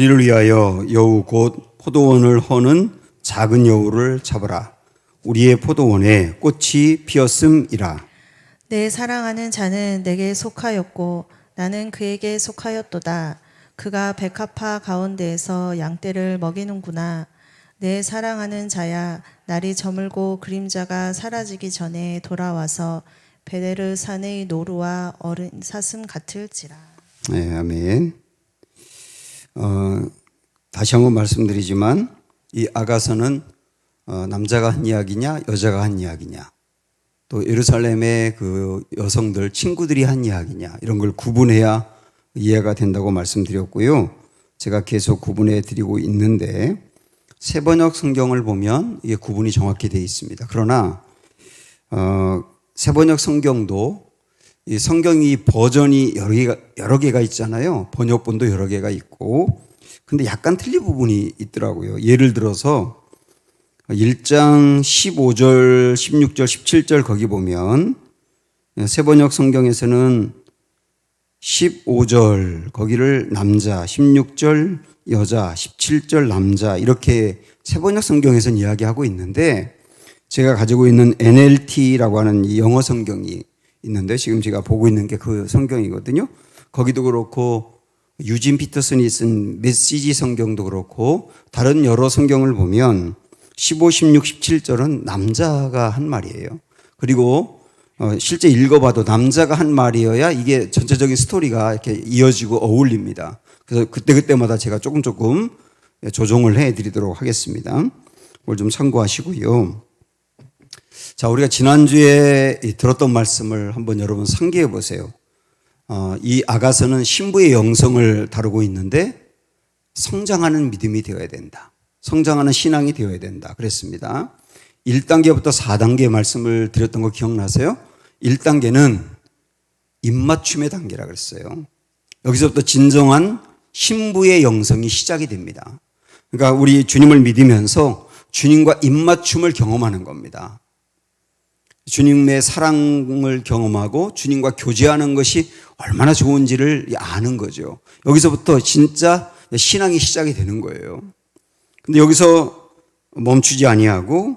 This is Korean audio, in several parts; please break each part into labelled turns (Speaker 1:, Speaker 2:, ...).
Speaker 1: 우리를 위하여 여우 곧 포도원을 허는 작은 여우를 잡으라. 우리의 포도원에 꽃이 피었음이라.
Speaker 2: 내 사랑하는 자는 내게 속하였고 나는 그에게 속하였도다. 그가 백합화 가운데에서 양떼를 먹이는구나. 내 사랑하는 자야, 날이 저물고 그림자가 사라지기 전에 돌아와서 베데르 산의 노루와 어린 사슴 같을지라.
Speaker 1: 네, 아멘. 다시 한번 말씀드리지만 이 아가서는 남자가 한 이야기냐 여자가 한 이야기냐, 또 예루살렘의 그 여성들 친구들이 한 이야기냐, 이런 걸 구분해야 이해가 된다고 말씀드렸고요. 제가 계속 구분해 드리고 있는데 세번역 성경을 보면 이게 구분이 정확히 되어 있습니다. 그러나 세번역 성경도 이 성경이 버전이 여러 개가 있잖아요. 번역본도 여러 개가 있고, 근데 약간 틀린 부분이 있더라고요. 예를 들어서 1장 15절, 16절, 17절 거기 보면 세번역 성경에서는 15절 거기를 남자, 16절 여자, 17절 남자, 이렇게 세번역 성경에서는 이야기하고 있는데, 제가 가지고 있는 NLT라고 하는 이 영어 성경이 있는데 지금 제가 보고 있는 게 그 성경이거든요. 거기도 그렇고 유진 피터슨이 쓴 메시지 성경도 그렇고 다른 여러 성경을 보면 15, 16, 17절은 남자가 한 말이에요. 그리고 실제 읽어봐도 남자가 한 말이어야 이게 전체적인 스토리가 이렇게 이어지고 어울립니다. 그래서 그때마다 제가 조금 조정을 해드리도록 하겠습니다. 그걸 좀 참고하시고요. 자, 우리가 지난주에 들었던 말씀을 한번 여러분 상기해 보세요. 이 아가서는 신부의 영성을 다루고 있는데 성장하는 믿음이 되어야 된다. 성장하는 신앙이 되어야 된다. 그랬습니다. 1단계부터 4단계 말씀을 드렸던 거 기억나세요? 1단계는 입맞춤의 단계라 그랬어요. 여기서부터 진정한 신부의 영성이 시작이 됩니다. 그러니까 우리 주님을 믿으면서 주님과 입맞춤을 경험하는 겁니다. 주님의 사랑을 경험하고 주님과 교제하는 것이 얼마나 좋은지를 아는 거죠. 여기서부터 진짜 신앙이 시작이 되는 거예요. 근데 여기서 멈추지 아니하고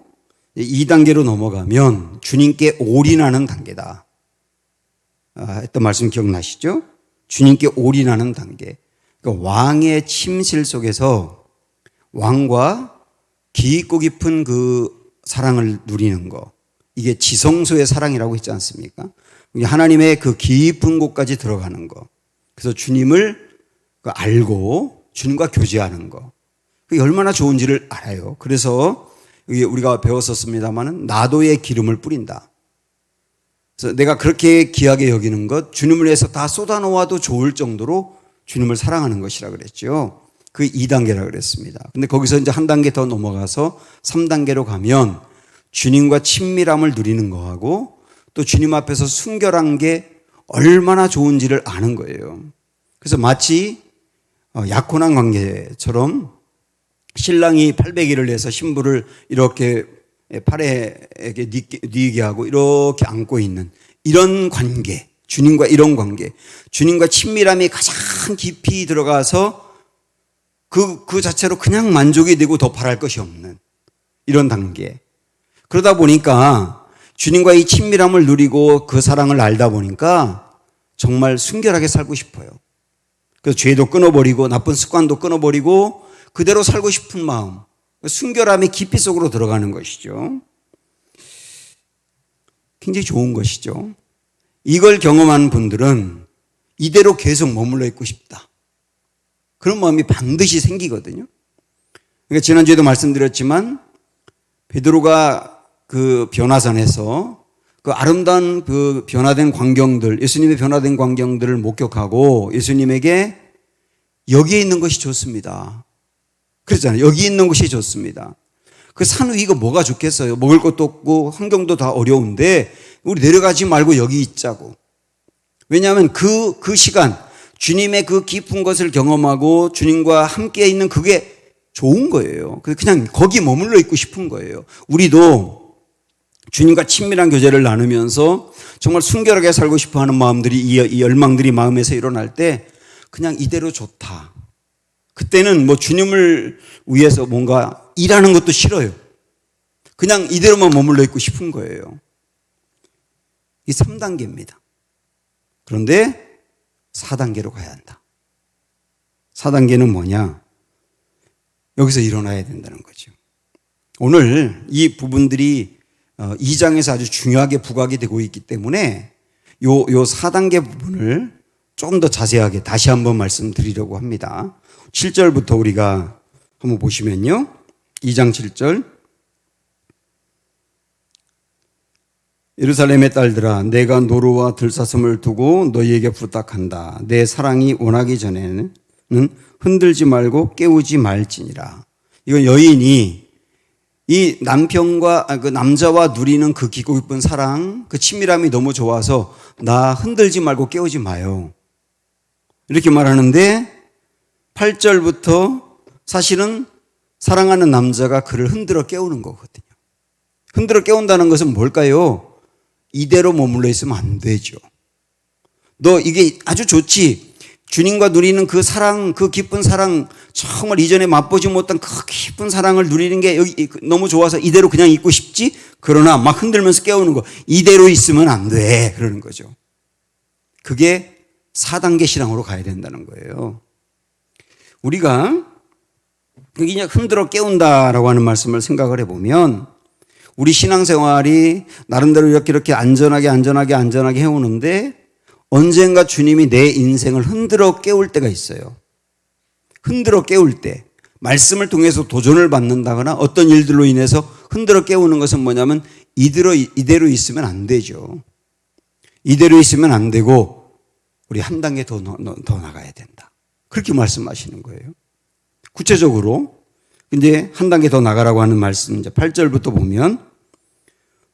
Speaker 1: 2단계로 넘어가면 주님께 올인하는 단계다 했던 말씀 기억나시죠? 주님께 올인하는 단계. 그러니까 왕의 침실 속에서 왕과 깊고 깊은 그 사랑을 누리는 거, 이게 지성소의 사랑이라고 했지 않습니까? 하나님의 그 깊은 곳까지 들어가는 거. 그래서 주님을 알고 주님과 교제하는 거. 그게 얼마나 좋은지를 알아요. 그래서 우리가 배웠었습니다마는 나도의 기름을 뿌린다. 그래서 내가 그렇게 귀하게 여기는 것, 주님을 위해서 다 쏟아놓아도 좋을 정도로 주님을 사랑하는 것이라 그랬죠. 그 2단계라 그랬습니다. 근데 거기서 이제 한 단계 더 넘어가서 3단계로 가면 주님과 친밀함을 누리는 거하고 또 주님 앞에서 순결한 게 얼마나 좋은지를 아는 거예요. 그래서 마치 약혼한 관계처럼 신랑이 800일을 내서 신부를 이렇게 팔에 뉘게 하고 이렇게 안고 있는 이런 관계, 주님과 이런 관계, 주님과 친밀함이 가장 깊이 들어가서 그 자체로 그냥 만족이 되고 더 바랄 것이 없는 이런 단계. 그러다 보니까 주님과 이 친밀함을 누리고 그 사랑을 알다 보니까 정말 순결하게 살고 싶어요. 그래서 죄도 끊어버리고 나쁜 습관도 끊어버리고 그대로 살고 싶은 마음, 순결함의 깊이 속으로 들어가는 것이죠. 굉장히 좋은 것이죠. 이걸 경험한 분들은 이대로 계속 머물러 있고 싶다. 그런 마음이 반드시 생기거든요. 그러니까 지난주에도 말씀드렸지만 베드로가 그 변화산에서 그 아름다운 그 변화된 광경들, 예수님의 변화된 광경들을 목격하고 예수님에게 여기에 있는 것이 좋습니다. 그랬잖아요. 여기 있는 것이 좋습니다. 그 산 위가 뭐가 좋겠어요? 먹을 것도 없고 환경도 다 어려운데 우리 내려가지 말고 여기 있자고. 왜냐하면 그 시간 주님의 그 깊은 것을 경험하고 주님과 함께 있는 그게 좋은 거예요. 그냥 거기 머물러 있고 싶은 거예요. 우리도 주님과 친밀한 교제를 나누면서 정말 순결하게 살고 싶어하는 마음들이 이 열망들이 마음에서 일어날 때 그냥 이대로 좋다. 그때는 뭐 주님을 위해서 뭔가 일하는 것도 싫어요. 그냥 이대로만 머물러 있고 싶은 거예요. 이 3단계입니다. 그런데 4단계로 가야 한다. 4단계는 뭐냐? 여기서 일어나야 된다는 거죠. 오늘 이 부분들이 2장에서 아주 중요하게 부각이 되고 있기 때문에 요 4단계 부분을 좀 더 자세하게 다시 한번 말씀드리려고 합니다. 7절부터 우리가 한번 보시면요. 2장 7절. 예루살렘의 딸들아, 내가 노루와 들사슴을 두고 너희에게 부탁한다. 내 사랑이 원하기 전에는 흔들지 말고 깨우지 말지니라. 이건 여인이 이 남편과 그 남자와 누리는 그 깊고 깊은 사랑, 그 친밀함이 너무 좋아서 나 흔들지 말고 깨우지 마요. 이렇게 말하는데 8절부터 사실은 사랑하는 남자가 그를 흔들어 깨우는 거거든요. 흔들어 깨운다는 것은 뭘까요? 이대로 머물러 있으면 안 되죠. 너 이게 아주 좋지. 주님과 누리는 그 사랑, 그 깊은 사랑, 정말 이전에 맛보지 못한 그 깊은 사랑을 누리는 게 여기 너무 좋아서 이대로 그냥 있고 싶지? 그러나 막 흔들면서 깨우는 거. 이대로 있으면 안 돼. 그러는 거죠. 그게 4단계 신앙으로 가야 된다는 거예요. 우리가 여기 흔들어 깨운다라고 하는 말씀을 생각을 해보면 우리 신앙생활이 나름대로 이렇게 안전하게 해오는데 언젠가 주님이 내 인생을 흔들어 깨울 때가 있어요. 흔들어 깨울 때 말씀을 통해서 도전을 받는다거나 어떤 일들로 인해서 흔들어 깨우는 것은 뭐냐면 이대로 있으면 안 되죠. 이대로 있으면 안 되고 우리 한 단계 더 나가야 된다. 그렇게 말씀하시는 거예요. 구체적으로 이제 한 단계 더 나가라고 하는 말씀 이제 8절부터 보면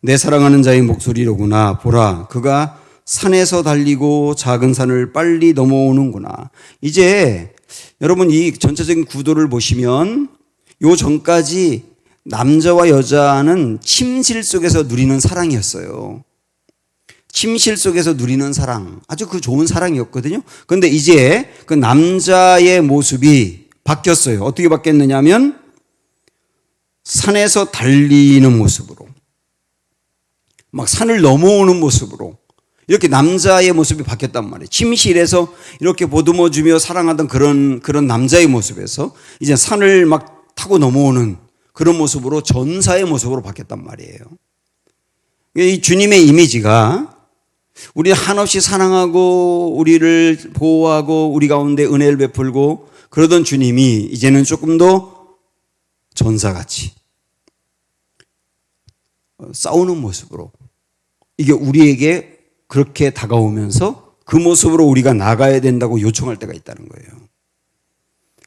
Speaker 1: 내 사랑하는 자의 목소리로구나. 보라, 그가 산에서 달리고 작은 산을 빨리 넘어오는구나. 이제 여러분 이 전체적인 구도를 보시면 요 전까지 남자와 여자는 침실 속에서 누리는 사랑이었어요. 침실 속에서 누리는 사랑, 아주 그 좋은 사랑이었거든요. 그런데 이제 그 남자의 모습이 바뀌었어요. 어떻게 바뀌었느냐 하면 산에서 달리는 모습으로, 막 산을 넘어오는 모습으로 이렇게 남자의 모습이 바뀌었단 말이에요. 침실에서 이렇게 보듬어주며 사랑하던 그런 남자의 모습에서 이제 산을 막 타고 넘어오는 그런 모습으로 전사의 모습으로 바뀌었단 말이에요. 이 주님의 이미지가 우리 한없이 사랑하고 우리를 보호하고 우리 가운데 은혜를 베풀고 그러던 주님이 이제는 조금 더 전사같이 싸우는 모습으로 이게 우리에게 그렇게 다가오면서 그 모습으로 우리가 나가야 된다고 요청할 때가 있다는 거예요.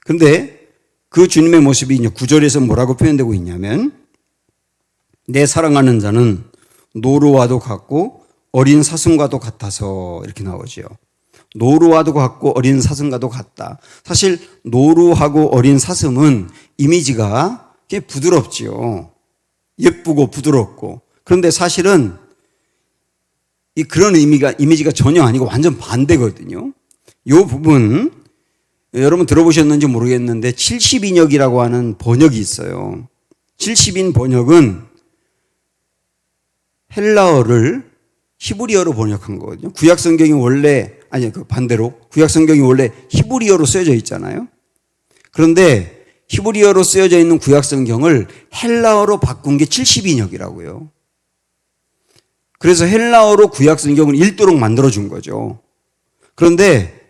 Speaker 1: 그런데 그 주님의 모습이 이제 9절에서 뭐라고 표현되고 있냐면 내 사랑하는 자는 노루와도 같고 어린 사슴과도 같아서 이렇게 나오죠. 노루와도 같고 어린 사슴과도 같다. 사실 노루하고 어린 사슴은 이미지가 꽤 부드럽지요. 예쁘고 부드럽고. 그런데 사실은 그런 이미지가 전혀 아니고 완전 반대거든요. 이 부분 여러분 들어보셨는지 모르겠는데 70인역이라고 하는 번역이 있어요. 70인 번역은 헬라어를 히브리어로 번역한 거거든요. 구약 성경이 원래 반대로 구약 성경이 원래 히브리어로 쓰여져 있잖아요. 그런데 히브리어로 쓰여져 있는 구약 성경을 헬라어로 바꾼 게 70인역이라고요. 그래서 헬라어로 구약 성경을 읽도록 만들어준 거죠. 그런데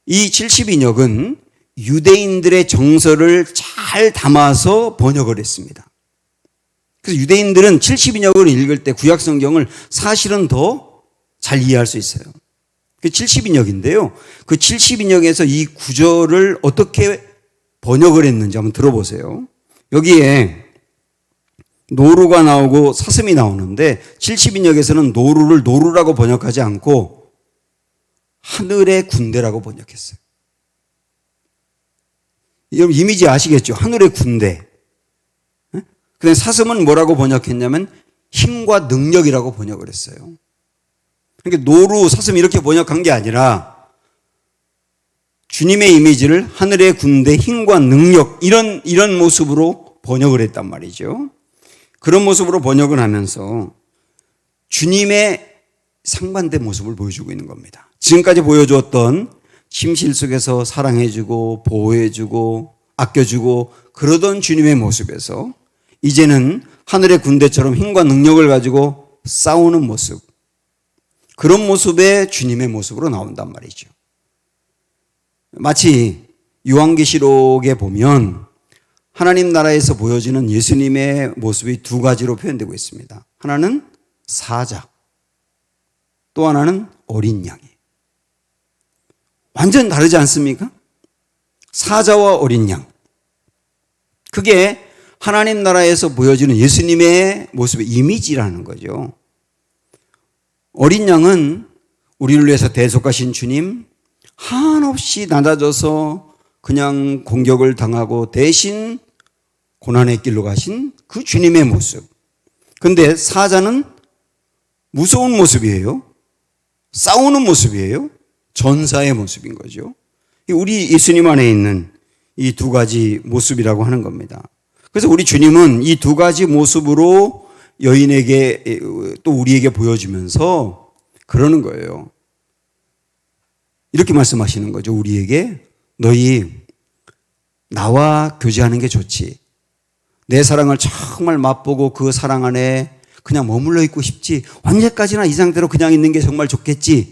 Speaker 1: 이 70인역은 유대인들의 정서를 잘 담아서 번역을 했습니다. 그래서 유대인들은 70인역을 읽을 때 구약 성경을 사실은 더 잘 이해할 수 있어요. 그 70인역인데요. 그 70인역에서 이 구절을 어떻게 번역을 했는지 한번 들어보세요. 여기에 노루가 나오고 사슴이 나오는데 70인역에서는 노루를 노루라고 번역하지 않고 하늘의 군대라고 번역했어요. 여러분 이미지 아시겠죠? 하늘의 군대. 근데 사슴은 뭐라고 번역했냐면 힘과 능력이라고 번역을 했어요. 그러니까 노루, 사슴 이렇게 번역한 게 아니라 주님의 이미지를 하늘의 군대 힘과 능력 이런 모습으로 번역을 했단 말이죠. 그런 모습으로 번역을 하면서 주님의 상반된 모습을 보여주고 있는 겁니다. 지금까지 보여주었던 심실 속에서 사랑해주고 보호해주고 아껴주고 그러던 주님의 모습에서 이제는 하늘의 군대처럼 힘과 능력을 가지고 싸우는 모습, 그런 모습의 주님의 모습으로 나온단 말이죠. 마치 요한계시록에 보면 하나님 나라에서 보여지는 예수님의 모습이 두 가지로 표현되고 있습니다. 하나는 사자, 또 하나는 어린 양이. 완전 다르지 않습니까? 사자와 어린 양. 그게 하나님 나라에서 보여지는 예수님의 모습의 이미지라는 거죠. 어린 양은 우리를 위해서 대속하신 주님, 한없이 낮아져서 그냥 공격을 당하고 대신 고난의 길로 가신 그 주님의 모습. 근데 사자는 무서운 모습이에요. 싸우는 모습이에요. 전사의 모습인 거죠. 우리 예수님 안에 있는 이 두 가지 모습이라고 하는 겁니다. 그래서 우리 주님은 이 두 가지 모습으로 여인에게 또 우리에게 보여주면서 그러는 거예요. 이렇게 말씀하시는 거죠. 우리에게 너희 나와 교제하는 게 좋지. 내 사랑을 정말 맛보고 그 사랑 안에 그냥 머물러 있고 싶지. 언제까지나 이 상태로 그냥 있는 게 정말 좋겠지.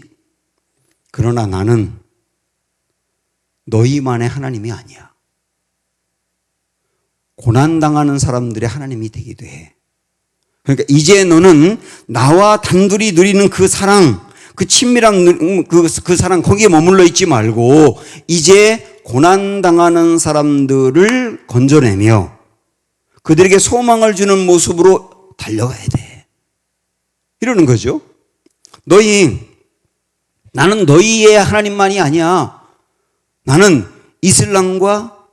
Speaker 1: 그러나 나는 너희만의 하나님이 아니야. 고난당하는 사람들의 하나님이 되기도 해. 그러니까 이제 너는 나와 단둘이 누리는 그 사랑, 그 친밀한 그 사랑 거기에 머물러 있지 말고 이제 고난당하는 사람들을 건져내며 그들에게 소망을 주는 모습으로 달려가야 돼. 이러는 거죠. 나는 너희의 하나님만이 아니야. 나는 이슬람과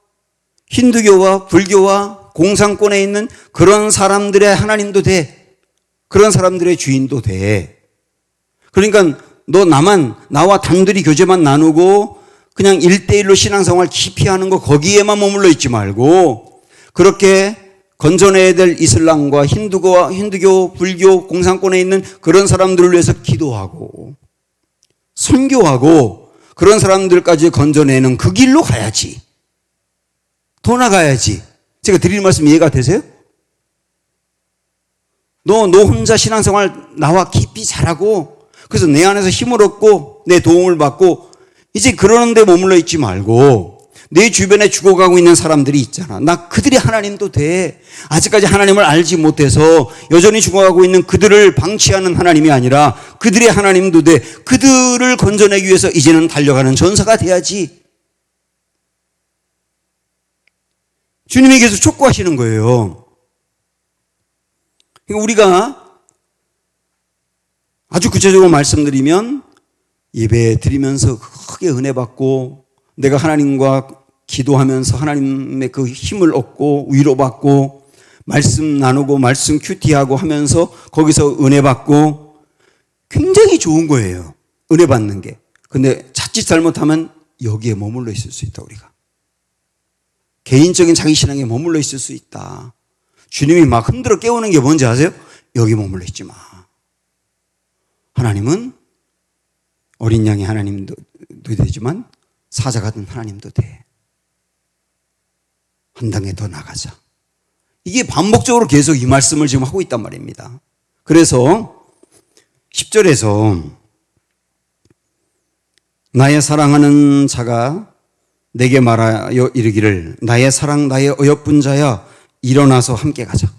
Speaker 1: 힌두교와 불교와 공산권에 있는 그런 사람들의 하나님도 돼. 그런 사람들의 주인도 돼. 그러니까 너 나와 단둘이 교제만 나누고 그냥 1대1로 신앙생활 깊이 하는 거 거기에만 머물러 있지 말고 그렇게 건져내야 될 이슬람과 힌두교, 불교, 공산권에 있는 그런 사람들을 위해서 기도하고 선교하고 그런 사람들까지 건져내는 그 길로 가야지. 더 나가야지. 제가 드리는 말씀 이해가 되세요? 너 혼자 신앙생활 나와 깊이 잘하고 그래서 내 안에서 힘을 얻고 내 도움을 받고 이제 그러는 데 머물러 있지 말고 내 주변에 죽어가고 있는 사람들이 있잖아. 나 그들이 하나님도 돼. 아직까지 하나님을 알지 못해서 여전히 죽어가고 있는 그들을 방치하는 하나님이 아니라 그들의 하나님도 돼. 그들을 건져내기 위해서 이제는 달려가는 전사가 돼야지. 주님이 계속 촉구하시는 거예요. 우리가 아주 구체적으로 말씀드리면 예배 드리면서 크게 은혜 받고 내가 하나님과 기도하면서 하나님의 그 힘을 얻고 위로받고 말씀 나누고 말씀 큐티하고 하면서 거기서 은혜 받고 굉장히 좋은 거예요. 은혜 받는 게. 근데 자칫 잘못하면 여기에 머물러 있을 수 있다 우리가. 개인적인 자기 신앙에 머물러 있을 수 있다. 주님이 막 흔들어 깨우는 게 뭔지 아세요? 여기 머물러 있지 마. 하나님은 어린 양의 하나님도 되지만 사자 같은 하나님도 돼. 한 단계 더 나가자. 이게 반복적으로 계속 이 말씀을 지금 하고 있단 말입니다. 그래서 10절에서 나의 사랑하는 자가 내게 말하여 이르기를 나의 사랑 나의 어여쁜 자야 일어나서 함께 가자.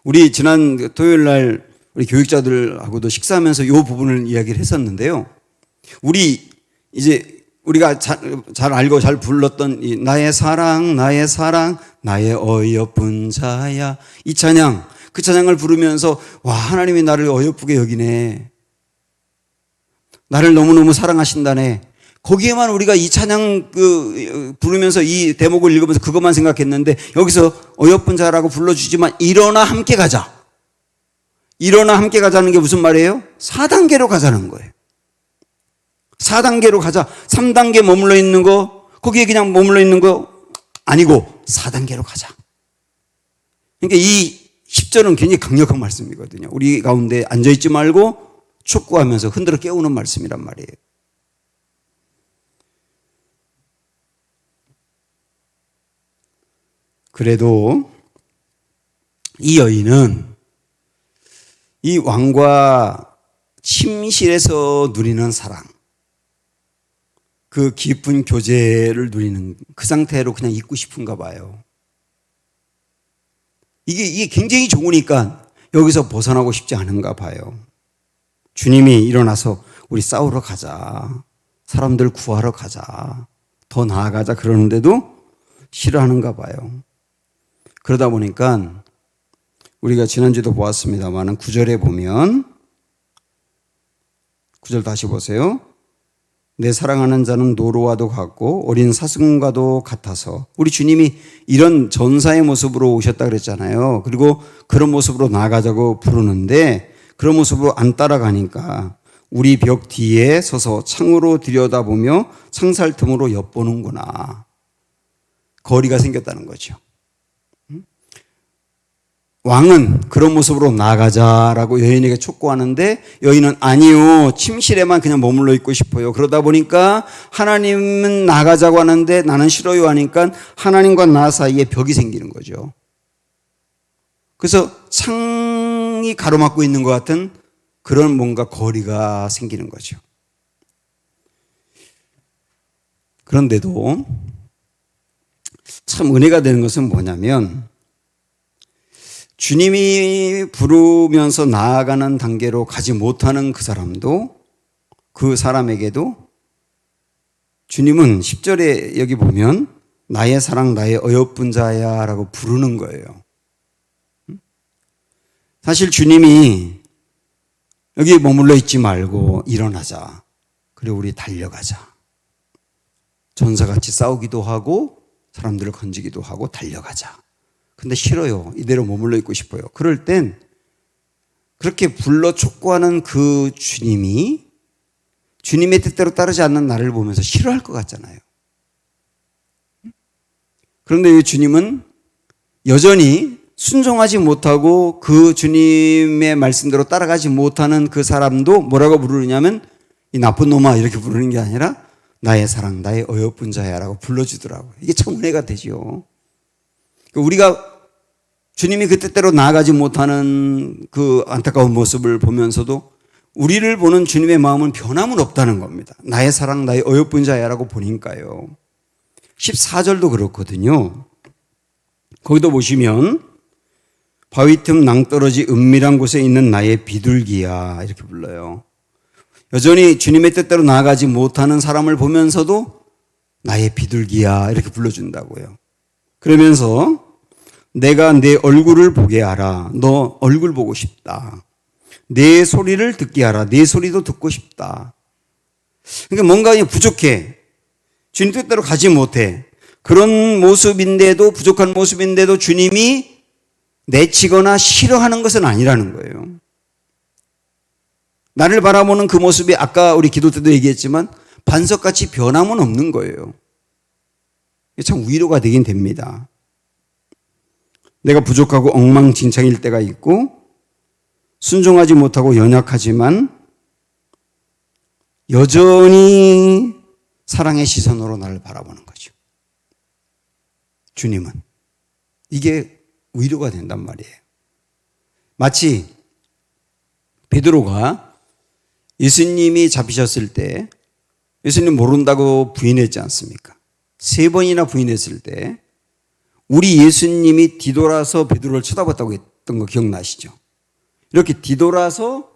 Speaker 1: 우리 지난 토요일 날 우리 교육자들하고도 식사하면서 이 부분을 이야기를 했었는데요. 우리가 잘 알고 잘 불렀던 이 나의 사랑 나의 어여쁜 자야 이 찬양, 그 찬양을 부르면서 와 하나님이 나를 어여쁘게 여기네. 나를 너무너무 사랑하신다네. 거기에만 우리가 이 찬양 부르면서 이 대목을 읽으면서 그것만 생각했는데 여기서 어여쁜 자라고 불러주지만 일어나 함께 가자. 일어나 함께 가자는 게 무슨 말이에요? 4단계로 가자는 거예요. 4단계로 가자. 3단계 머물러 있는 거, 거기에 그냥 머물러 있는 거 아니고 4단계로 가자. 그러니까 이 10절은 굉장히 강력한 말씀이거든요. 우리 가운데 앉아있지 말고 촉구하면서 흔들어 깨우는 말씀이란 말이에요. 그래도 이 여인은 이 왕과 침실에서 누리는 사랑, 그 깊은 교제를 누리는 그 상태로 그냥 있고 싶은가 봐요. 이게 굉장히 좋으니까 여기서 벗어나고 싶지 않은가 봐요. 주님이 일어나서 우리 싸우러 가자, 사람들 구하러 가자, 더 나아가자 그러는데도 싫어하는가 봐요. 그러다 보니까 우리가 지난주도 보았습니다만 9절에 보면 9절 다시 보세요. 내 사랑하는 자는 노루와도 같고 어린 사슴과도 같아서, 우리 주님이 이런 전사의 모습으로 오셨다 그랬잖아요. 그리고 그런 모습으로 나아가자고 부르는데 그런 모습으로 안 따라가니까 우리 벽 뒤에 서서 창으로 들여다보며 창살 틈으로 엿보는구나. 거리가 생겼다는 거죠. 왕은 그런 모습으로 나아가자라고 여인에게 촉구하는데 여인은 아니요, 침실에만 그냥 머물러 있고 싶어요. 그러다 보니까 하나님은 나가자고 하는데 나는 싫어요 하니까 하나님과 나 사이에 벽이 생기는 거죠. 그래서 창이 가로막고 있는 것 같은 그런 뭔가 거리가 생기는 거죠. 그런데도 참 은혜가 되는 것은 뭐냐면 주님이 부르면서 나아가는 단계로 가지 못하는 그 사람도, 그 사람에게도 주님은 10절에 여기 보면 나의 사랑 나의 어여쁜 자야 라고 부르는 거예요. 사실 주님이 여기 머물러 있지 말고 일어나자, 그리고 우리 달려가자, 전사같이 싸우기도 하고 사람들을 건지기도 하고 달려가자. 근데 싫어요. 이대로 머물러 있고 싶어요. 그럴 땐 그렇게 불러 촉구하는 그 주님이 주님의 뜻대로 따르지 않는 나를 보면서 싫어할 것 같잖아요. 그런데 이 주님은 여전히 순종하지 못하고 그 주님의 말씀대로 따라가지 못하는 그 사람도 뭐라고 부르냐면 이 나쁜 놈아 이렇게 부르는 게 아니라 나의 사랑 나의 어여쁜 자야 라고 불러주더라고요. 이게 참 은혜가 되죠. 우리가 주님이 그 뜻대로 나아가지 못하는 그 안타까운 모습을 보면서도 우리를 보는 주님의 마음은 변함은 없다는 겁니다. 나의 사랑 나의 어여쁜 자야라고 보니까요. 14절도 그렇거든요. 거기도 보시면 바위 틈 낭떠러지 은밀한 곳에 있는 나의 비둘기야 이렇게 불러요. 여전히 주님의 뜻대로 나아가지 못하는 사람을 보면서도 나의 비둘기야 이렇게 불러준다고요. 그러면서 내가 내 얼굴을 보게 하라. 너 얼굴 보고 싶다. 내 소리를 듣게 하라. 내 소리도 듣고 싶다. 그러니까 뭔가 부족해. 주님 뜻대로 가지 못해. 그런 모습인데도, 부족한 모습인데도 주님이 내치거나 싫어하는 것은 아니라는 거예요. 나를 바라보는 그 모습이 아까 우리 기도 때도 얘기했지만 반석같이 변함은 없는 거예요. 참 위로가 되긴 됩니다. 내가 부족하고 엉망진창일 때가 있고 순종하지 못하고 연약하지만 여전히 사랑의 시선으로 나를 바라보는 거죠. 주님은. 이게 위로가 된단 말이에요. 마치 베드로가 예수님이 잡히셨을 때 예수님 모른다고 부인했지 않습니까? 3번이나 부인했을 때 우리 예수님이 뒤돌아서 베드로를 쳐다봤다고 했던 거 기억나시죠? 이렇게 뒤돌아서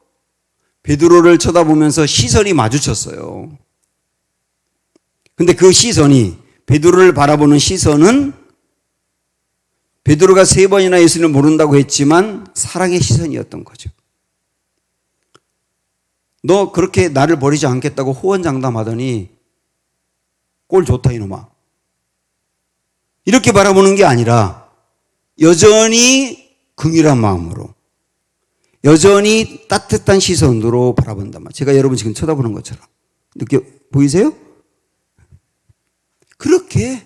Speaker 1: 베드로를 쳐다보면서 시선이 마주쳤어요. 근데 그 시선이, 베드로를 바라보는 시선은 베드로가 3번이나 예수님을 모른다고 했지만 사랑의 시선이었던 거죠. 너 그렇게 나를 버리지 않겠다고 호언장담하더니 꼴 좋다 이놈아. 이렇게 바라보는 게 아니라 여전히 긍휼한 마음으로, 여전히 따뜻한 시선으로 바라본단 말이에요. 제가 여러분 지금 쳐다보는 것처럼 느껴 보이세요? 그렇게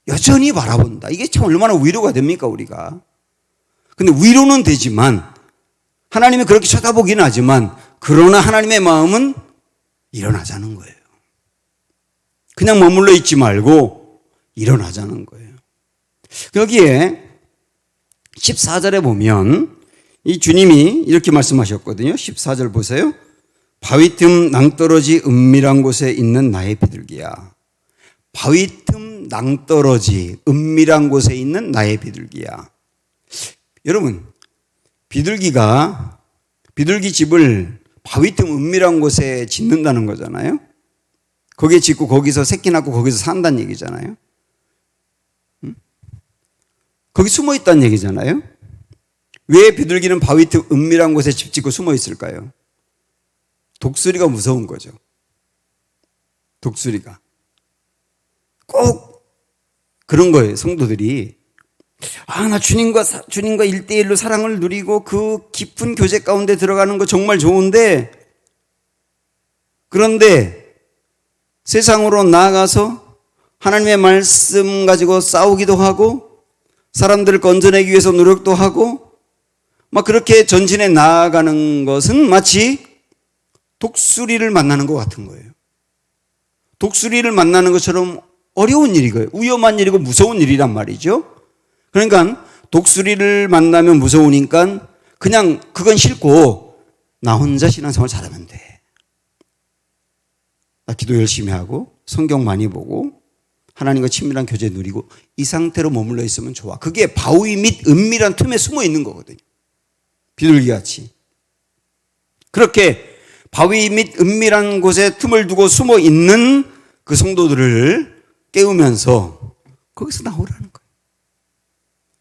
Speaker 1: 여전히 바라본다. 이게 참 얼마나 위로가 됩니까, 우리가. 근데 위로는 되지만 하나님이 그렇게 쳐다보기는 하지만 그러나 하나님의 마음은 일어나자는 거예요. 그냥 머물러 있지 말고 일어나자는 거예요. 여기에 14절에 보면 이 주님이 이렇게 말씀하셨거든요. 14절 보세요. 바위 틈 낭떠러지 은밀한 곳에 있는 나의 비둘기야. 바위 틈 낭떠러지 은밀한 곳에 있는 나의 비둘기야. 여러분, 비둘기 집을 바위 틈 은밀한 곳에 짓는다는 거잖아요. 거기에 짓고 거기서 새끼 낳고 거기서 산다는 얘기잖아요. 거기 숨어 있다는 얘기잖아요. 왜 비둘기는 바위 틈 은밀한 곳에 집 짓고 숨어 있을까요? 독수리가 무서운 거죠. 독수리가. 꼭 그런 거예요, 성도들이. 나 주님과 1대1로 사랑을 누리고 그 깊은 교제 가운데 들어가는 거 정말 좋은데, 그런데 세상으로 나아가서 하나님의 말씀 가지고 싸우기도 하고 사람들을 건져내기 위해서 노력도 하고 막 그렇게 전진해 나아가는 것은 마치 독수리를 만나는 것 같은 거예요. 독수리를 만나는 것처럼 어려운 일이고요. 위험한 일이고 무서운 일이란 말이죠. 그러니까 독수리를 만나면 무서우니까 그냥 그건 싫고 나 혼자 신앙생활 잘하면 돼. 나 기도 열심히 하고 성경 많이 보고 하나님과 친밀한 교제 누리고 이 상태로 머물러 있으면 좋아. 그게 바위 및 은밀한 틈에 숨어 있는 거거든요. 비둘기같이. 그렇게 바위 및 은밀한 곳에 틈을 두고 숨어 있는 그 성도들을 깨우면서 거기서 나오라는 거예요.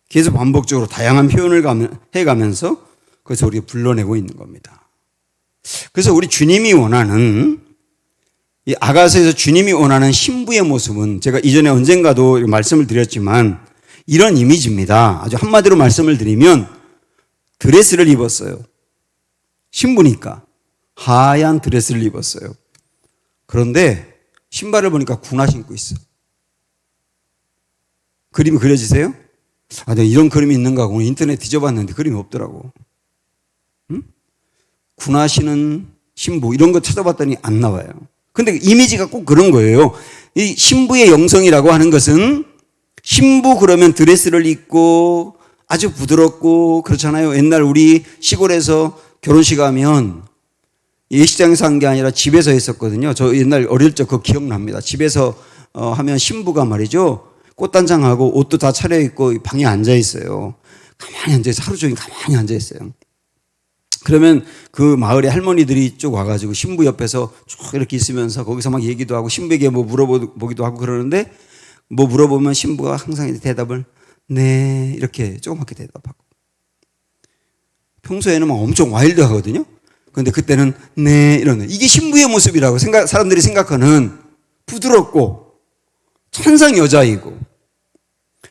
Speaker 1: 계속 반복적으로 다양한 표현을 해가면서 그래서 우리가 불러내고 있는 겁니다. 그래서 우리 주님이 원하는 이 아가서에서 주님이 원하는 신부의 모습은 제가 이전에 언젠가도 말씀을 드렸지만 이런 이미지입니다. 아주 한마디로 말씀을 드리면 드레스를 입었어요. 신부니까 하얀 드레스를 입었어요. 그런데 신발을 보니까 군화 신고 있어. 그림이 그려지세요? 내가 이런 그림이 있는가 하고 인터넷 뒤져봤는데 그림이 없더라고. 응? 군화 신은 신부 이런 거 찾아봤더니 안 나와요. 근데 이미지가 꼭 그런 거예요. 이 신부의 영성이라고 하는 것은 신부 그러면 드레스를 입고 아주 부드럽고 그렇잖아요. 옛날 우리 시골에서 결혼식 하면 예식장에서 한 게 아니라 집에서 했었거든요. 저 옛날 어릴 적 그거 기억납니다. 집에서 하면 신부가 말이죠. 꽃단장하고 옷도 다 차려입고 방에 앉아있어요. 가만히 앉아있어요. 하루 종일 가만히 앉아있어요. 그러면 그 마을에 할머니들이 쭉 와가지고 신부 옆에서 쭉 이렇게 있으면서 거기서 막 얘기도 하고 신부에게 뭐 물어보기도 하고 그러는데 뭐 물어보면 신부가 항상 대답을 네 이렇게 조그맣게 대답하고 평소에는 막 엄청 와일드 하거든요. 그런데 그때는 네 이러는 이게 신부의 모습이라고 사람들이 생각하는 부드럽고 천상 여자이고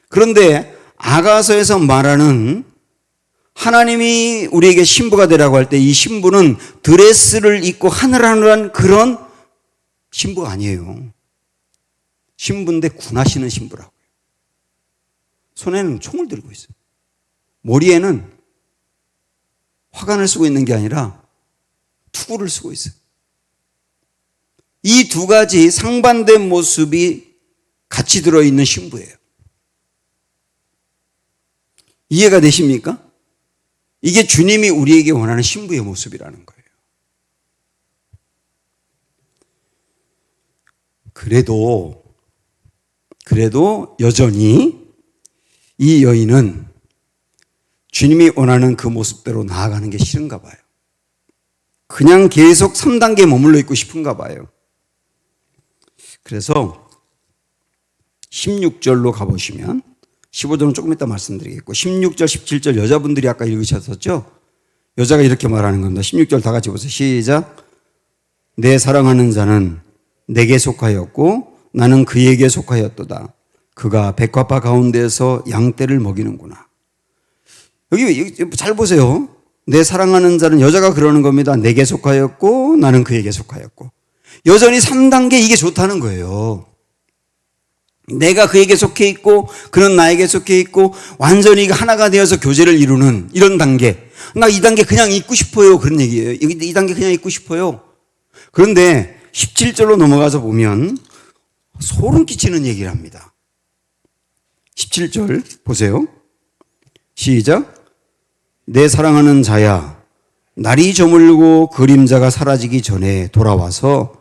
Speaker 1: 그런데 아가서에서 말하는 하나님이 우리에게 신부가 되라고 할 때 이 신부는 드레스를 입고 하늘하늘한 그런 신부가 아니에요. 신부인데 군하시는 신부라고요. 손에는 총을 들고 있어요. 머리에는 화관을 쓰고 있는 게 아니라 투구를 쓰고 있어요. 이 두 가지 상반된 모습이 같이 들어있는 신부예요. 이해가 되십니까? 이게 주님이 우리에게 원하는 신부의 모습이라는 거예요. 그래도 여전히 이 여인은 주님이 원하는 그 모습대로 나아가는 게 싫은가 봐요. 그냥 계속 3단계에 머물러 있고 싶은가 봐요. 그래서 16절로 가보시면 15절은 조금 이따 말씀드리겠고 16절, 17절 여자분들이 아까 읽으셨었죠? 여자가 이렇게 말하는 겁니다. 16절 다 같이 보세요. 시작. 내 사랑하는 자는 내게 속하였고 나는 그에게 속하였도다. 그가 백합화 가운데서 양떼를 먹이는구나. 여기 잘 보세요. 내 사랑하는 자는 여자가 그러는 겁니다. 내게 속하였고 나는 그에게 속하였고. 여전히 3단계 이게 좋다는 거예요. 내가 그에게 속해 있고 그는 나에게 속해 있고 완전히 하나가 되어서 교제를 이루는 이런 단계. 나 이 단계 그냥 있고 싶어요. 그런 얘기예요. 이 단계 그냥 있고 싶어요. 그런데 17절로 넘어가서 보면 소름 끼치는 얘기를 합니다. 17절 보세요. 시작. 내 사랑하는 자야, 날이 저물고 그림자가 사라지기 전에 돌아와서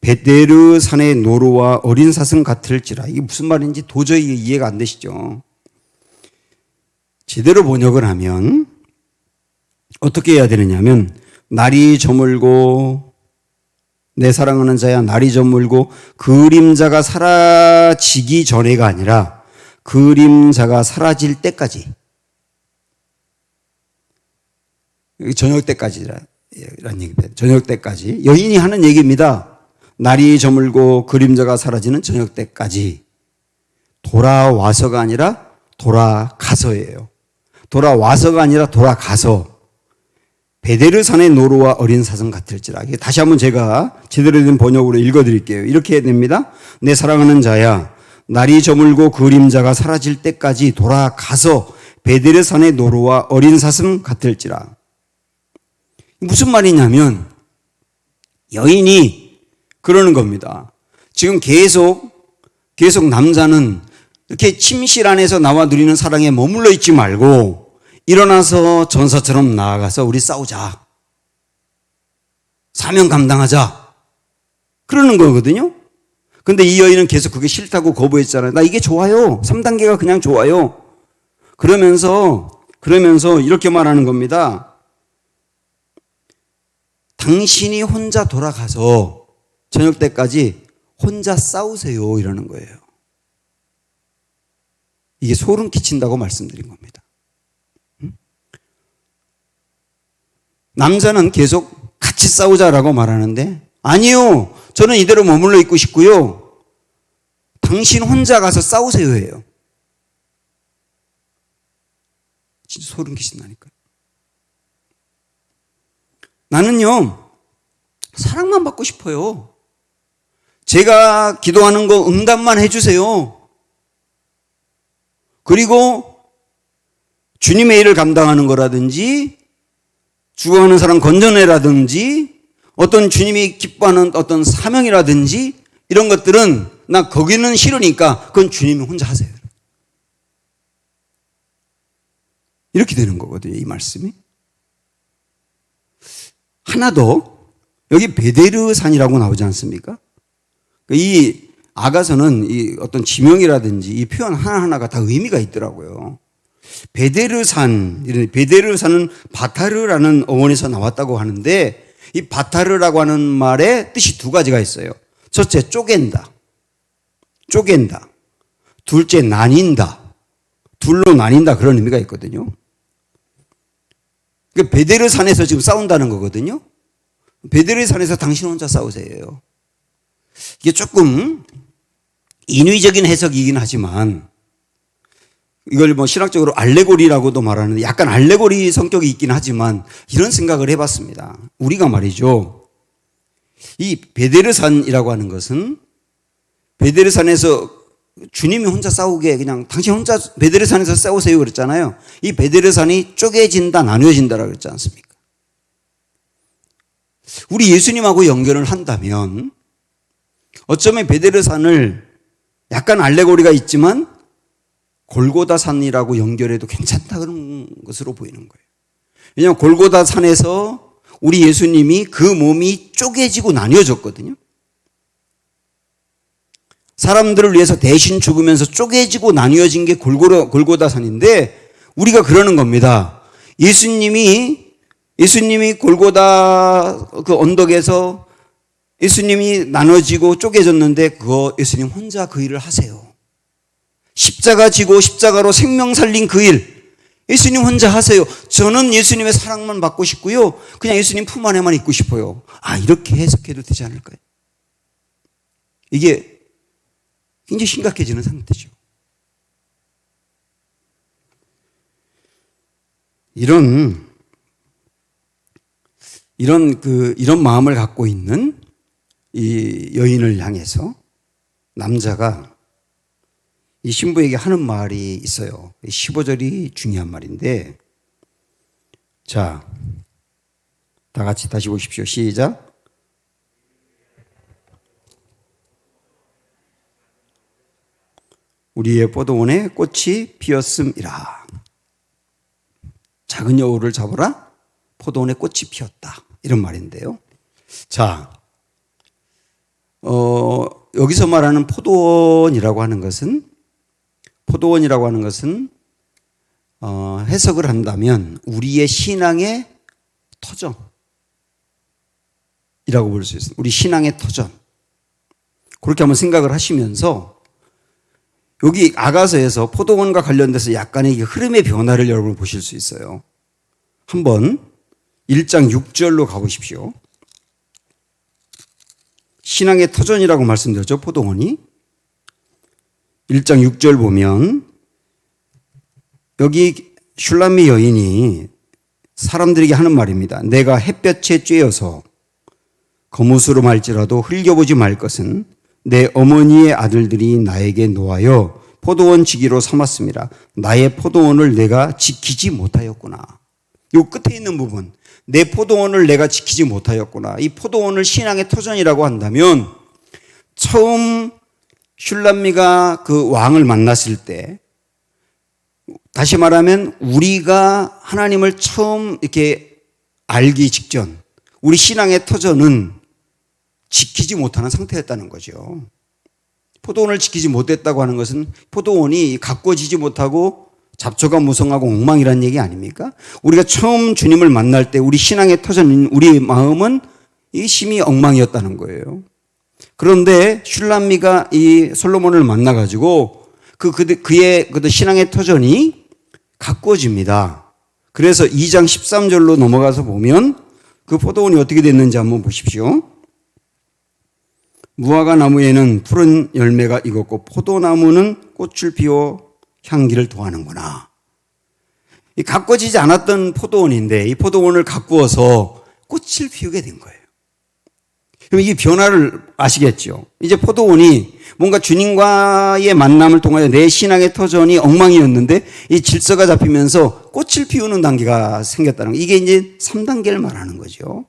Speaker 1: 베데르 산의 노루와 어린 사슴 같을지라. 이게 무슨 말인지 도저히 이해가 안 되시죠? 제대로 번역을 하면 어떻게 해야 되느냐면, 날이 저물고 내 사랑하는 자야, 날이 저물고 그림자가 사라지기 전에가 아니라 그림자가 사라질 때까지, 저녁 때까지라는 얘기입니다. 저녁 때까지. 여인이 하는 얘기입니다. 날이 저물고 그림자가 사라지는 저녁 때까지. 돌아와서가 아니라 돌아가서예요. 돌아와서가 아니라 돌아가서. 베데르 산의 노루와 어린 사슴 같을지라. 다시 한번 제가 제대로 된 번역으로 읽어드릴게요. 이렇게 해야 됩니다. 내 사랑하는 자야, 날이 저물고 그림자가 사라질 때까지 돌아가서 베데르 산의 노루와 어린 사슴 같을지라. 무슨 말이냐면 여인이 그러는 겁니다. 지금 계속 남자는 이렇게 침실 안에서 나와 누리는 사랑에 머물러 있지 말고 일어나서 전사처럼 나아가서 우리 싸우자. 사명 감당하자. 그러는 거거든요. 근데 이 여인은 계속 그게 싫다고 거부했잖아요. 나 이게 좋아요. 3단계가 그냥 좋아요. 그러면서 이렇게 말하는 겁니다. 당신이 혼자 돌아가서 저녁 때까지 혼자 싸우세요. 이러는 거예요. 이게 소름 끼친다고 말씀드린 겁니다. 남자는 계속 같이 싸우자라고 말하는데, 아니요. 저는 이대로 머물러 있고 싶고요. 당신 혼자 가서 싸우세요 해요. 진짜 소름 끼친다니까요. 나는요, 사랑만 받고 싶어요. 제가 기도하는 거 응답만 해주세요. 그리고 주님의 일을 감당하는 거라든지, 죽어가는 사람 건져내라든지, 어떤 주님이 기뻐하는 어떤 사명이라든지, 이런 것들은 나 거기는 싫으니까 그건 주님이 혼자 하세요. 이렇게 되는 거거든요, 이 말씀이. 하나 더, 여기 베데르 산이라고 나오지 않습니까? 이 아가서는 이 어떤 지명이라든지 이 표현 하나하나가 다 의미가 있더라고요. 베데르산은 바타르라는 어원에서 나왔다고 하는데, 이 바타르라고 하는 말의 뜻이 두 가지가 있어요. 첫째, 쪼갠다. 둘째, 나뉜다. 둘로 나뉜다. 그런 의미가 있거든요. 베데르산에서 지금 싸운다는 거거든요. 베데르산에서 당신 혼자 싸우세요. 이게 조금 인위적인 해석이긴 하지만, 이걸 뭐 신학적으로 알레고리라고도 말하는데 약간 알레고리 성격이 있긴 하지만 이런 생각을 해봤습니다. 우리가 말이죠, 이 베데르산이라고 하는 것은 베데르산에서 주님이 혼자 싸우게 그냥 당신 혼자 베데르산에서 싸우세요 그랬잖아요. 이 베데르산이 쪼개진다, 나뉘어진다라고 그랬지 않습니까? 우리 예수님하고 연결을 한다면 어쩌면 베데르산을 약간 알레고리가 있지만 골고다산이라고 연결해도 괜찮다 그런 것으로 보이는 거예요. 왜냐하면 골고다산에서 우리 예수님이 그 몸이 쪼개지고 나뉘어졌거든요. 사람들을 위해서 대신 죽으면서 쪼개지고 나뉘어진 게 골고다산인데, 우리가 그러는 겁니다. 예수님이 골고다 그 언덕에서 예수님이 나눠지고 쪼개졌는데 그거 예수님 혼자 그 일을 하세요. 십자가 지고 십자가로 생명 살린 그 일 예수님 혼자 하세요. 저는 예수님의 사랑만 받고 싶고요. 그냥 예수님 품 안에만 있고 싶어요. 이렇게 해석해도 되지 않을까요? 이게 굉장히 심각해지는 상태죠. 이런 마음을 갖고 있는 이 여인을 향해서 남자가 이 신부에게 하는 말이 있어요. 15절이 중요한 말인데, 자, 다 같이 다시 보십시오. 시작. 우리의 포도원에 꽃이 피었음이라. 작은 여우를 잡으라. 포도원에 꽃이 피었다. 이런 말인데요. 자, 여기서 말하는 포도원이라고 하는 것은 해석을 한다면 우리의 신앙의 터전이라고 볼 수 있습니다. 우리 신앙의 터전. 그렇게 한번 생각을 하시면서 여기 아가서에서 포도원과 관련돼서 약간의 흐름의 변화를 여러분 보실 수 있어요. 한번 1장 6절로 가보십시오. 신앙의 터전이라고 말씀드렸죠, 포도원이. 1장 6절 보면 여기 슐람미 여인이 사람들에게 하는 말입니다. 내가 햇볕에 쬐어서 거무스로 말지라도 흘겨보지 말 것은 내 어머니의 아들들이 나에게 놓아여 포도원 지기로 삼았습니다. 나의 포도원을 내가 지키지 못하였구나. 이 끝에 있는 부분, 내 포도원을 내가 지키지 못하였구나. 이 포도원을 신앙의 터전이라고 한다면 처음 슐람미가 그 왕을 만났을 때, 다시 말하면 우리가 하나님을 처음 이렇게 알기 직전 우리 신앙의 터전은 지키지 못하는 상태였다는 거죠. 포도원을 지키지 못했다고 하는 것은 포도원이 가꿔지지 못하고 잡초가 무성하고 엉망이라는 얘기 아닙니까? 우리가 처음 주님을 만날 때 우리 신앙의 터전인 우리의 마음은 이 심히 엉망이었다는 거예요. 그런데 슐람미가 이 솔로몬을 만나가지고 그의 신앙의 터전이 가꿔집니다. 그래서 2장 13절로 넘어가서 보면 그 포도원이 어떻게 됐는지 한번 보십시오. 무화과 나무에는 푸른 열매가 익었고 포도나무는 꽃을 피워 향기를 도하는구나. 이 가꿔지지 않았던 포도원인데 이 포도원을 가꾸어서 꽃을 피우게 된 거예요. 그럼 이 변화를 아시겠죠? 이제 포도원이 뭔가 주님과의 만남을 통하여 내 신앙의 터전이 엉망이었는데 이 질서가 잡히면서 꽃을 피우는 단계가 생겼다는 거. 이게 이제 3단계를 말하는 거죠.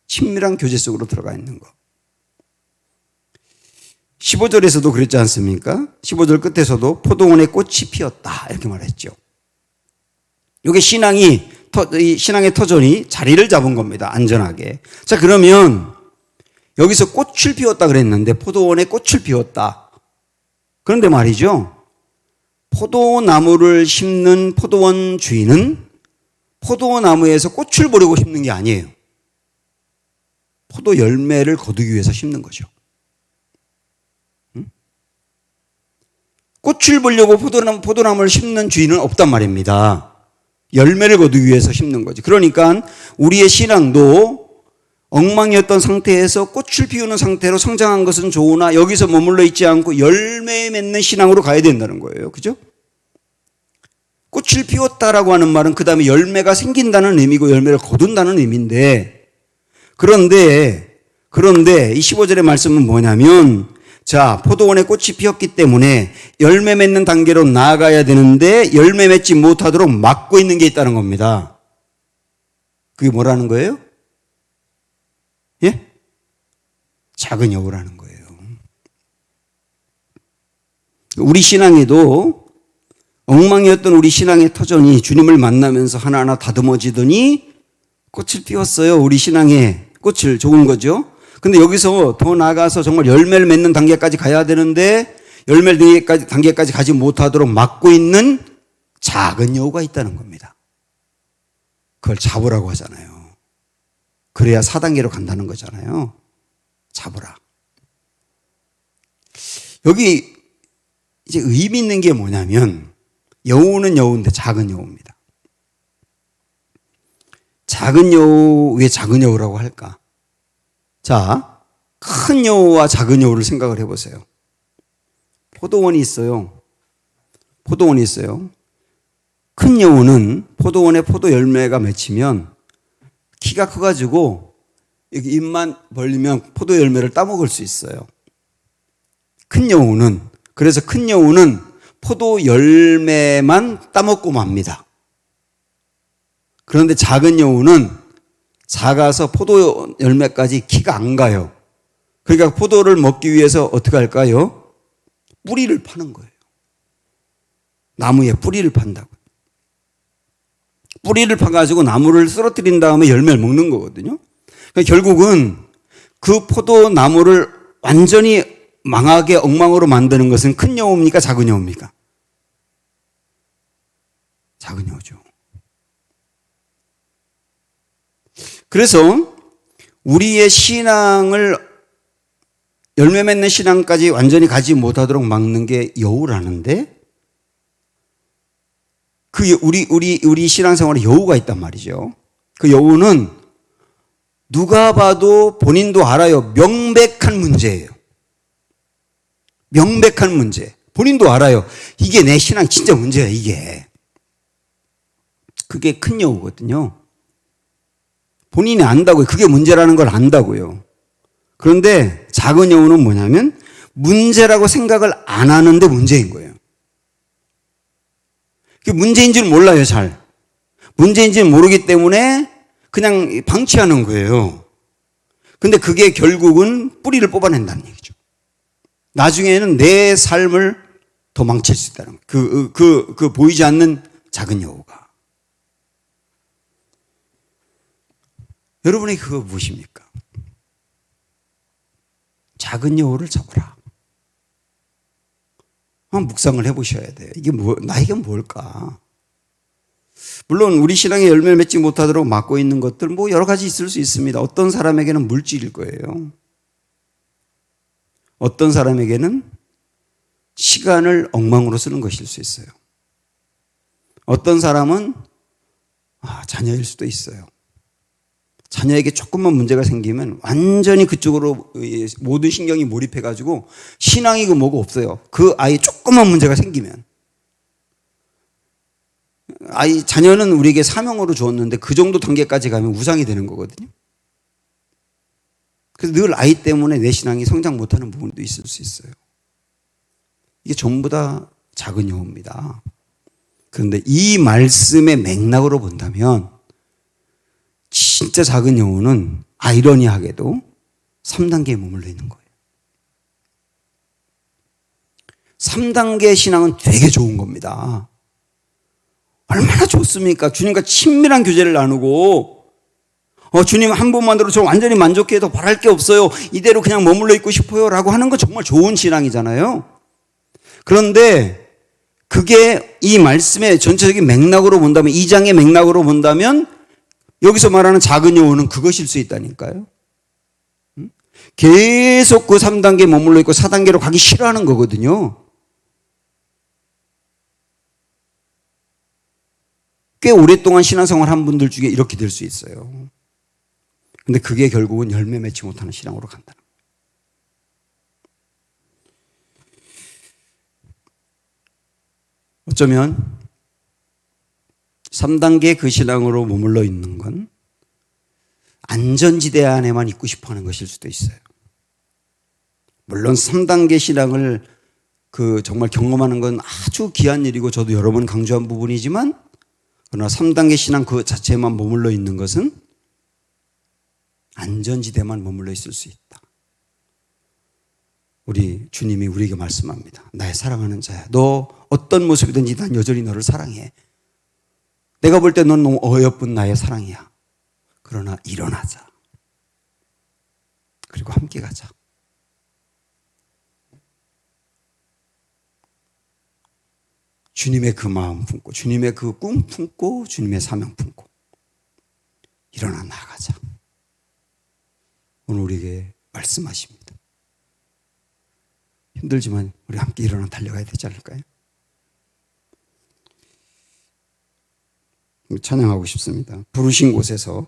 Speaker 1: 친밀한 교제 속으로 들어가 있는 거. 15절에서도 그랬지 않습니까? 15절 끝에서도 포도원에 꽃이 피었다 이렇게 말했죠. 이게 신앙의 터전이 자리를 잡은 겁니다. 안전하게. 자, 그러면 여기서 꽃을 피웠다 그랬는데 포도원에 꽃을 피웠다. 그런데 말이죠. 포도나무를 심는 포도원 주인은 포도나무에서 꽃을 보려고 심는 게 아니에요. 포도 열매를 거두기 위해서 심는 거죠. 꽃을 보려고 포도나무를 심는 주인은 없단 말입니다. 열매를 거두기 위해서 심는 거지. 그러니까 우리의 신앙도 엉망이었던 상태에서 꽃을 피우는 상태로 성장한 것은 좋으나 여기서 머물러 있지 않고 열매 맺는 신앙으로 가야 된다는 거예요. 그죠? 꽃을 피웠다라고 하는 말은 그 다음에 열매가 생긴다는 의미고 열매를 거둔다는 의미인데 그런데 이 15절의 말씀은 뭐냐면 자, 포도원에 꽃이 피었기 때문에 열매 맺는 단계로 나아가야 되는데 열매 맺지 못하도록 막고 있는 게 있다는 겁니다. 그게 뭐라는 거예요? 예? 작은 여우라는 거예요. 우리 신앙에도 엉망이었던 우리 신앙의 터전이 주님을 만나면서 하나하나 다듬어지더니 꽃을 피웠어요. 우리 신앙의 꽃을. 좋은 거죠. 근데 여기서 더 나아가서 정말 열매를 맺는 단계까지 가야 되는데 열매 단계까지 가지 못하도록 막고 있는 작은 여우가 있다는 겁니다. 그걸 잡으라고 하잖아요. 그래야 4단계로 간다는 거잖아요. 잡으라. 여기 이제 의미 있는 게 뭐냐면 여우는 여우인데 작은 여우입니다. 작은 여우, 왜 작은 여우라고 할까? 자, 큰 여우와 작은 여우를 생각을 해보세요. 포도원이 있어요. 큰 여우는 포도원에 포도 열매가 맺히면 키가 커가지고 이렇게 입만 벌리면 포도 열매를 따먹을 수 있어요. 큰 여우는, 그래서 큰 여우는 포도 열매만 따먹고 맙니다. 그런데 작은 여우는 작아서 포도 열매까지 키가 안 가요. 그러니까 포도를 먹기 위해서 어떻게 할까요? 뿌리를 파는 거예요. 나무에 뿌리를 판다고. 뿌리를 파가지고 나무를 쓰러뜨린 다음에 열매를 먹는 거거든요. 그러니까 결국은 그 포도나무를 완전히 망하게 엉망으로 만드는 것은 큰 여우입니까? 작은 여우입니까? 작은 여우죠. 그래서 우리의 신앙을 열매 맺는 신앙까지 완전히 가지 못하도록 막는 게 여우라는데, 우리 신앙생활에 여우가 있단 말이죠. 그 여우는 누가 봐도 본인도 알아요. 명백한 문제예요. 명백한 문제. 본인도 알아요. 이게 내 신앙 진짜 문제야, 이게. 그게 큰 여우거든요. 본인이 안다고요. 그게 문제라는 걸 안다고요. 그런데 작은 여우는 뭐냐면 문제라고 생각을 안 하는데 문제인 거예요. 그게 문제인 줄 몰라요, 잘. 문제인지는 모르기 때문에 그냥 방치하는 거예요. 근데 그게 결국은 뿌리를 뽑아낸다는 얘기죠. 나중에는 내 삶을 더 망칠 수 있다는 거예요. 그 보이지 않는 작은 여우가. 여러분의 그거 무엇입니까? 작은 여우를 잡아라. 한번 묵상을 해보셔야 돼요. 이게 나에게 뭘까? 물론 우리 신앙에 열매를 맺지 못하도록 막고 있는 것들 뭐 여러 가지 있을 수 있습니다. 어떤 사람에게는 물질일 거예요. 어떤 사람에게는 시간을 엉망으로 쓰는 것일 수 있어요. 어떤 사람은 자녀일 수도 있어요. 자녀에게 조금만 문제가 생기면 완전히 그쪽으로 모든 신경이 몰입해가지고 신앙이고 뭐고 없어요. 그 아이 조금만 문제가 생기면. 자녀는 우리에게 사명으로 주었는데 그 정도 단계까지 가면 우상이 되는 거거든요. 그래서 늘 아이 때문에 내 신앙이 성장 못하는 부분도 있을 수 있어요. 이게 전부 다 작은 여우입니다. 그런데 이 말씀의 맥락으로 본다면 진짜 작은 여우는 아이러니하게도 3단계에 머물러 있는 거예요. 3단계 신앙은 되게 좋은 겁니다. 얼마나 좋습니까? 주님과 친밀한 교제를 나누고 주님 한 분만으로 저 완전히 만족해 더 바랄 게 없어요. 이대로 그냥 머물러 있고 싶어요 라고 하는 건 정말 좋은 신앙이잖아요. 그런데 그게 이 말씀의 전체적인 맥락으로 본다면, 2장의 맥락으로 본다면 여기서 말하는 작은 여우는 그것일 수 있다니까요. 계속 그 3단계에 머물러 있고 4단계로 가기 싫어하는 거거든요. 꽤 오랫동안 신앙생활 한 분들 중에 이렇게 될 수 있어요. 근데 그게 결국은 열매 맺지 못하는 신앙으로 간다는 거예요. 어쩌면 3단계 그 신앙으로 머물러 있는 건 안전지대 안에만 있고 싶어 하는 것일 수도 있어요. 물론 3단계 신앙을 정말 경험하는 건 아주 귀한 일이고 저도 여러 번 강조한 부분이지만, 그러나 3단계 신앙 그 자체에만 머물러 있는 것은 안전지대만 머물러 있을 수 있다. 우리 주님이 우리에게 말씀합니다. 나의 사랑하는 자야, 너 어떤 모습이든지 난 여전히 너를 사랑해. 내가 볼 때 넌 너무 어여쁜 나의 사랑이야. 그러나 일어나자. 그리고 함께 가자. 주님의 그 마음 품고, 주님의 그 꿈 품고, 주님의 사명 품고 일어나 나가자. 오늘 우리에게 말씀하십니다. 힘들지만 우리 함께 일어나 달려가야 되지 않을까요? 찬양하고 싶습니다. 부르신 곳에서